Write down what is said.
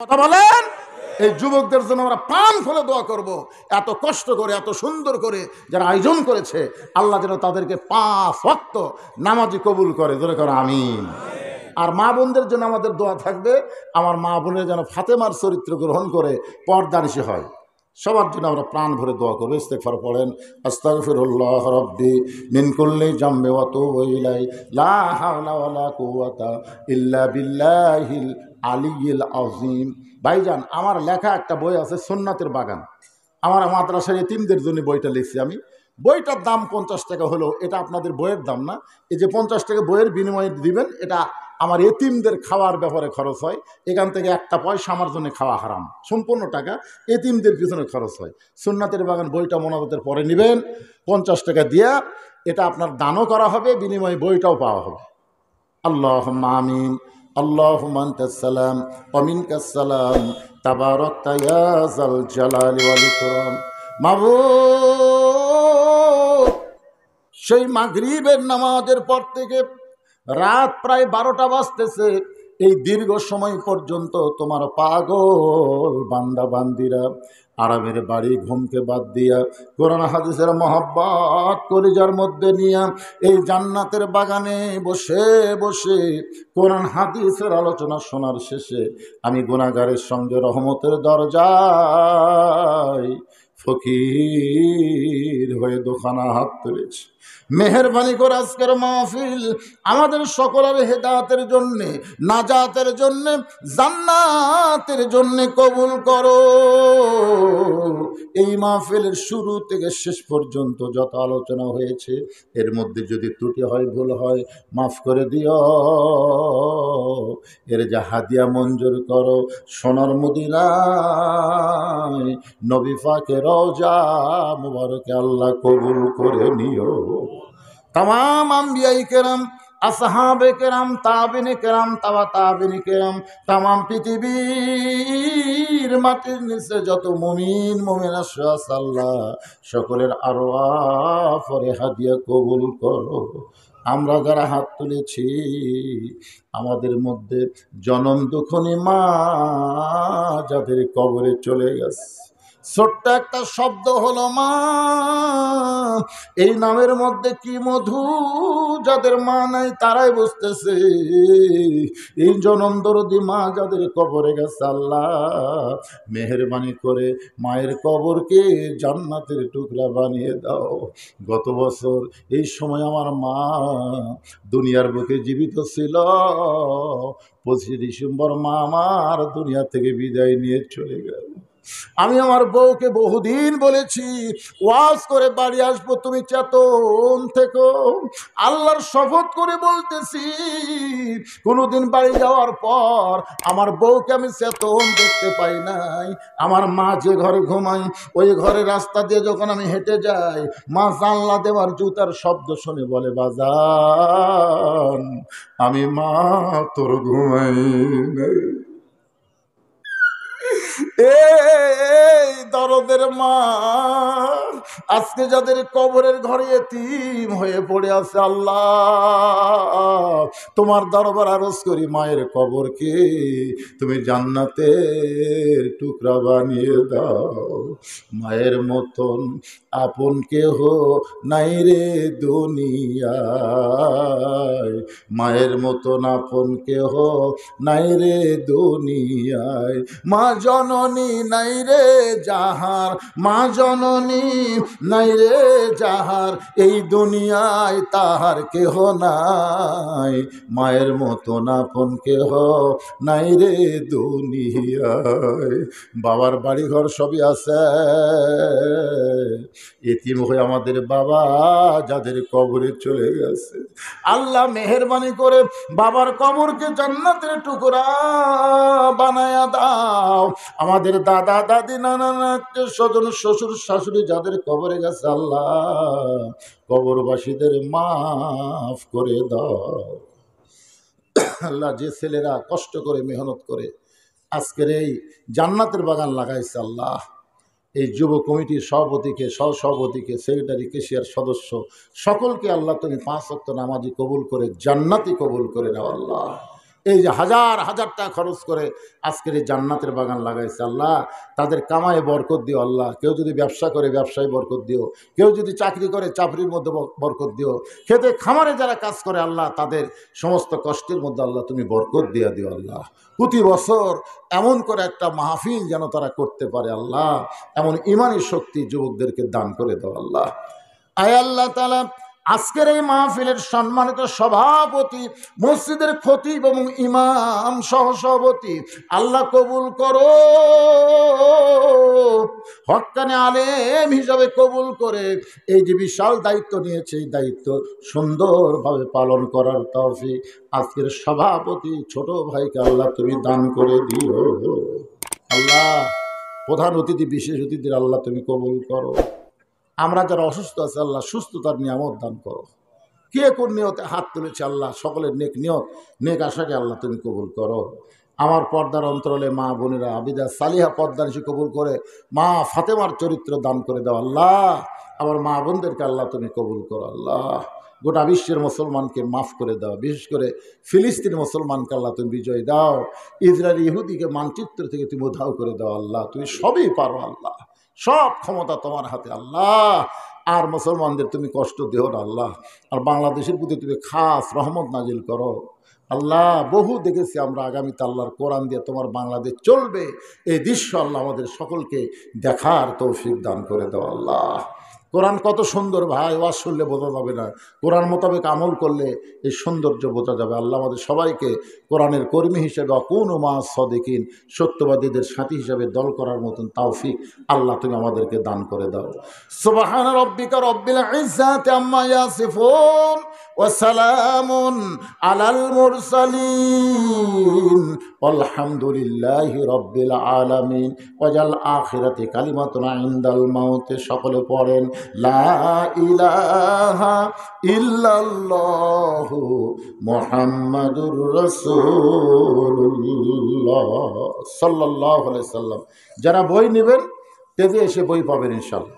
কথা বলেন। এই যুবকদের জন্য আমরা প্রাণ খুলে দোয়া করব, এত কষ্ট করে এত সুন্দর করে যারা আয়োজন করেছে, আল্লাহ যেন তাদেরকে 5 ওয়াক্ত নামাজি কবুল করে, জোরে করে আমিন। আর মা বোনদের জন্য আমাদের দোয়া থাকবে, আমার মা বোনের যেন ফাতেমার চরিত্র গ্রহণ করে পর্দানিশী হয়। সবার জন্য আমরা প্রাণ ভরে দোয়া করবো। ইস্তেগফার পড়েন, আস্তাগফিরুল্লাহ রাব্বি মিন কুল্লি জামবি ওয়া তুবু ইলাইহি লা হাওলা ওয়ালা কুওয়াতা ইল্লা বিল্লাহিল আলিয়্যিল আযীম। ভাইজান, আমার লেখা একটা বই আছে সুন্নাতের বাগান, আমার মাদ্রাসার এতিমদের জন্য বইটা লিখছি আমি। বইটার দাম 50 টাকা হলো, এটা আপনাদের বইয়ের দাম না। এই যে 50 টাকা বইয়ের বিনিময়ে দিবেন, এটা আমার এতিমদের খাওয়ার ব্যাপারে খরচ হয়। এখান থেকে একটা পয়সা আমার জন্য খাওয়া হারাম, সম্পূর্ণ টাকা এতিমদের পিছনে খরচ হয়। সুন্নাতের বাগান বইটা মোনাজাতের পরে নেবেন 50 টাকা দিয়া, এটা আপনার দানও করা হবে, বিনিময়ে বইটাও পাওয়া হবে। আল্লাহুম্মা আমিন। আল্লাহুম্মা আনতাস সালাম ওয়া মিনকাস সালাম তাবারাকতা ইয়া যাল জালালি ওয়াল ইকরাম। মাবুদ, সেই মাগরিবের নামাজের পর থেকে রাত প্রায় 12টা বাজতেছে, এই দীর্ঘ সময় পর্যন্ত তোমার পাগল বান্দা বান্দিরা আরামের বাড়ি ঘুমকে বাদ দিয়া কোরআন হাদিসের মহব্বত কলিজার মধ্যে নিয়া এই জান্নাতের বাগানে বসে বসে কোরআন হাদিসের আলোচনা শোনার শেষে আমি গুনাহগারের সঙ্গে রহমতের দরজায় ফকির হয়ে দোকানা হাত তুলেছি। মেহেরবানি করে আজকের মাহফিল আমাদের সকলের হেদায়েতের জন্যে, নাজাতের জন্যে, জান্নাতের জন্যে কবুল করো। এই মাহফিলের শুরু থেকে শেষ পর্যন্ত যত আলোচনা হয়েছে, এর মধ্যে যদি ত্রুটি হয়, ভুল হয়, মাফ করে দিও। এর যা হাদিয়া মঞ্জুর করো, সোনার মদিনায় নবী পাকের রওজা মুবারকে আল্লাহ কবুল করে নিও। तमाम अंबियाई केराम, আসহাবে কেরাম, তাবিনে কেরাম, তাবা তাবিনে কেরাম, तमाम পৃথিবীর মাটির নিচে যত মুমিন মুমিনা আছে আল্লাহ সকলের আরওয়াহ পরে হাদিয়া কবুল করো। আমরা যারা হাত তুলেছি, আমাদের মধ্যে জনম দুঃখনী মা যাদের কবরে চলে গেছে, ছোট্ট একটা শব্দ হলো মা, এই নামের মধ্যে কি মধু, যাদের মা নাই তারাই বুঝতেছে। এই জনম দরদি মা যাদের কবরে গেছে, আল্লাহ মেহেরবানি করে মায়ের কবরকে জান্নাতের টুকরা বানিয়ে দাও। গত বছর এই সময় আমার মা দুনিয়ার বুকে জীবিত ছিল, 25 ডিসেম্বর মা আমার দুনিয়া থেকে বিদায় নিয়ে চলে গেল। আমি আমার বউকে বহুদিন বলেছি, ওয়াজ করে বাড়ি আসবো, তুমি চেতন থেকো। আল্লাহর শপথ করে বলতেছি, কোনোদিন বাড়ি যাওয়ার পর আমার বউকে আমি চেতন দেখতে পাই নাই। আমার মা যে ঘরে ঘুমাই, ওই ঘরে রাস্তা দিয়ে যখন আমি হেঁটে যাই, মা জানলা দেওয়ার জুতার শব্দ শুনে বলে, বাজান আমি মা তোর ঘুমাই নাই। এই দরদের মা আজকে যাদের কবরের ঘরে এতিম হয়ে পড়ে আছে, আল্লাহ তোমার দরবার আরজ করি, মায়ের কবরকে তুমি জান্নাতের টুকরা বানিয়ে দাও। মায়ের মতন আপন কেহ নাই রে দুনিয়ায়, মায়ের মতন আপন কেহ নাই রে দুনিয়ায়, মা জননী নাই রে যাহার, মা জননী নাই রে যাহার, এই দুনিয়ায় তাহার কেহ নাই, মায়ের মতন আপন কেহ নাই রে দুনিয়ায়। বাবার বাড়ি ঘর সবই আছে, এতিম হয়ে আমাদের বাবা যাদের কবরে চলে গেছে, আল্লাহ মেহেরবানি করে বাবার কবরকে জান্নাতের টুকরা বানায়া দাও। আমাদের দাদা দাদি নানা নাতি স্বজন শ্বশুর শাশুড়ি যাদের কবরে গেছে, আল্লাহ কবরবাসীদের মাফ করে দাও। আল্লাহ যে ছেলেরা কষ্ট করে মেহনত করে আজকের এই জান্নাতের বাগান লাগাইছে, আল্লাহ এই যুব কমিটির সভাপতিকে, সহসভাপতিকে, সেক্রেটারি, কেশিয়ার সদস্য সকলকে আল্লাহ তুমি 5 ওয়াক্ত নামাজি কবুল করে জান্নাতি কবুল করে নাও। আল্লাহ এই যে হাজার হাজার টাকা খরচ করে আজকের এই জান্নাতের বাগান লাগাইছে আল্লাহ, তাদের কামায়ে বরকত দিও আল্লাহ। কেউ যদি ব্যবসা করে ব্যবসায় বরকত দিও, কেউ যদি চাকরি করে চাকরির মধ্যে বরকত দিও, খেতে খামারে যারা কাজ করে আল্লাহ তাদের সমস্ত কষ্টের মধ্যে আল্লাহ তুমি বরকত দিয়া দিও আল্লাহ। প্রতি বছর এমন করে একটা মাহফিল যেন তারা করতে পারে আল্লাহ, এমন ইমানি শক্তি যুবকদেরকে দান করে দাও আল্লাহ। আয় আল্লাহ তাআলা, আজকের এই মাহফিলের সম্মানিত সভাপতি, মসজিদের খতিব এবং ইমাম সহসভাপতি আল্লাহ কবুল করো, হক্কানে আলেম হিসাবে কবুল করে এই যে বিশাল দায়িত্ব নিয়েছে এই দায়িত্ব সুন্দরভাবে পালন করার তৌফিক আজকের সভাপতি ছোট ভাইকে আল্লাহ তুমি দান করে দিও আল্লাহ। প্রধান অতিথি বিশেষ অতিথির আল্লাহ তুমি কবুল করো। আমরা যারা অসুস্থ আছে আল্লাহ সুস্থতার নিয়ামত দান করো। কে কোন নিয়তে হাত তুলেছে আল্লাহ সকলের নেক নিয়ত নেক আশাকে আল্লাহ তুমি কবুল করো। আমার পর্দার অন্তরালে মা বোনেরা আবিদা সালিহা পর্দার এসে কবুল করে মা ফাতেমার চরিত্র দান করে দাও আল্লাহ। আমার মা বোনদেরকে আল্লাহ তুমি কবুল করো আল্লাহ। গোটা বিশ্বের মুসলমানকে মাফ করে দাও, বিশেষ করে ফিলিস্তিন মুসলমানকে আল্লাহ তুমি বিজয় দাও। ইসরায়েল ইহুদিকে মানচিত্র থেকে তুমি উধাও করে দাও আল্লাহ। তুমি সবই পারো আল্লাহ, সব ক্ষমতা তোমার হাতে আল্লাহ। আর মুসলমানদের তুমি কষ্ট দিও না আল্লাহ। আর বাংলাদেশের প্রতি তুমি খাস রহমত নাজিল করো আল্লাহ। বহু দেখেছি আমরা, আগামীতে আল্লাহর কোরআন দিয়ে তোমার বাংলাদেশ চলবে এই দৃশ্য আল্লাহ আমাদের সকলকে দেখার তৌফিক দান করে দাও আল্লাহ। কোরআন কত সুন্দর ভাই, ওয়াজ শুনলে বোঝা যাবে না, কোরআন মোতাবেক আমল করলে এই সৌন্দর্য বোঝা যাবে। আল্লাহ আমাদের সবাইকে কোরআনের কর্মী হিসেবে অকুন ও মা সদিকিন সত্যবাদীদের সাথী হিসেবে দল করার মতন তৌফিক আল্লাহ তুমি আমাদেরকে দান করে দাও। সুবহান রাব্বিকা রাব্বিল ইজ্জাতি আম্মা ইয়াসিফুন ওয়া সালামুন আলাল মুরসালিন আলহামদুলিল্লাহি রাব্বিল আলামিন। ওয়াজাল আখিরাতি কালিমাতুন ইনদাল মাউত। সকলে পড়েন লা ইলাহা ইল্লাল্লাহু মুহাম্মাদুর রাসূলুল্লাহ সাল্লাল্লাহু আলাইহি সাল্লাম। যারা বই নেবেন তেজে এসে বই পাবেন ইনশাআল্লাহ।